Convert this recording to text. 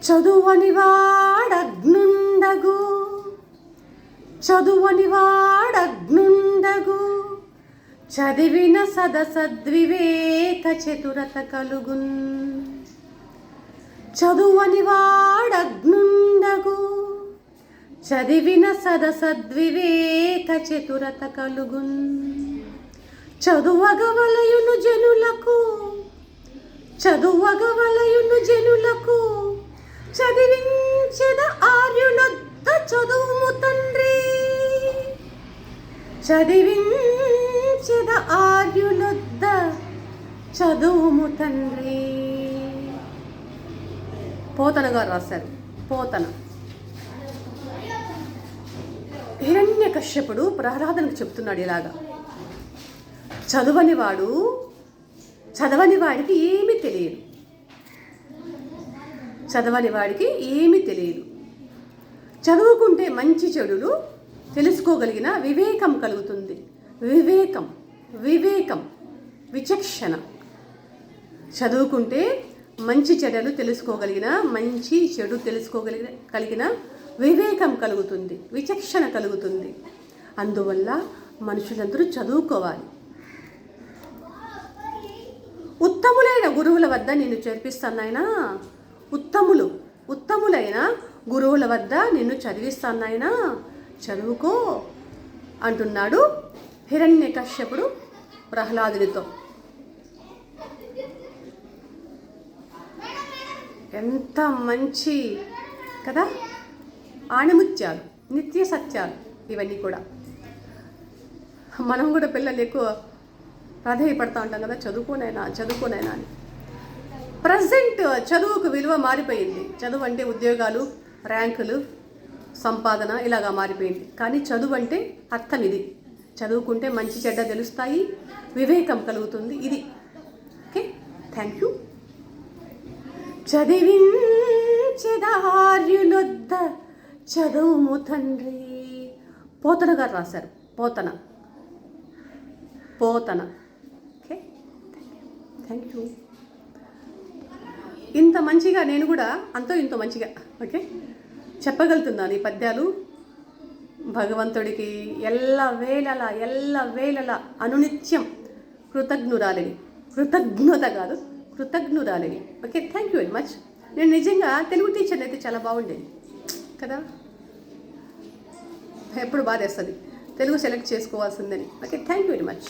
చదువని వాడగ్నుండగు, చదువని వాడగ్నుండగు, చదివిన సదసద్వివేక చతురత కలుగున్. చదువని వాడగ్నుండగు, చదివిన సదసద్వివేక చతురత కలుగున్. చదువగవలయును జనులకు, చదువగవలయును జనులకు, చదివించెద ఆర్యులొద్ద చదువుము తండ్రి. చదివించెద ఆర్యులొద్ద చదువుము తండ్రి. పోతన గారు రాశారు. పోతన. హిరణ్యకశ్యపుడు ప్రహ్లాదునికి చెప్తున్నాడు ఇలాగా, చదవని వాడికి ఏమీ తెలియదు, చదవని వాడికి ఏమీ తెలియదు. చదువుకుంటే మంచి చెడులు తెలుసుకోగలిగిన వివేకం కలుగుతుంది. వివేకం విచక్షణ. చదువుకుంటే మంచి చెడులు తెలుసుకోగలిగిన, మంచి చెడు తెలుసుకోగలిగిన వివేకం కలుగుతుంది, విచక్షణ కలుగుతుంది. అందువల్ల మనుషులందరూ చదువుకోవాలి. ఉత్తములైన గురువుల వద్ద నిన్ను చేర్పిస్తానాయనా, ఉత్తములైన గురువుల వద్ద నిన్ను చదివిస్తానాయనా, చదువుకో అంటున్నాడు హిరణ్యకశ్యపుడు ప్రహ్లాదునితో. ఎంత మంచి కదా, ఆణిముత్యాలు, నిత్య సత్యాలు ఇవన్నీ కూడా. మనం కూడా పిల్లలు ఎక్కువ ప్రాధాన్యపడతా ఉంటాం కదా, చదువుకోనైనా అని. ప్రజెంట్ చదువుకు విలువ మారిపోయింది. చదువు అంటే ఉద్యోగాలు, ర్యాంకులు, సంపాదన ఇలాగా మారిపోయింది. కానీ చదువు అంటే అర్థం ఇది. చదువుకుంటే మంచి చెడ్డ తెలుస్తాయి, వివేకం కలుగుతుంది. ఇది ఓకే. Thank you. చదివించెదార్యులొద్ద చదువుము తండ్రి. పోతన గారు రాశారు. పోతన. Okay, thank you. ఇంత మంచిగా నేను కూడా అంతో ఇంతో మంచిగా ఓకే చెప్పగలుగుతున్నాను ఈ పద్యాలు. భగవంతుడికి ఎల్లవేళలా అనునిత్యం కృతజ్ఞత కాదు కృతజ్ఞురాలిని. Okay, thank you very much. నేను నిజంగా తెలుగు టీచర్ని అయితే చాలా బాగుండేది కదా, ఎప్పుడు బాధేస్తుంది తెలుగు సెలెక్ట్ చేసుకోవాల్సిందని. Okay, thank you very much.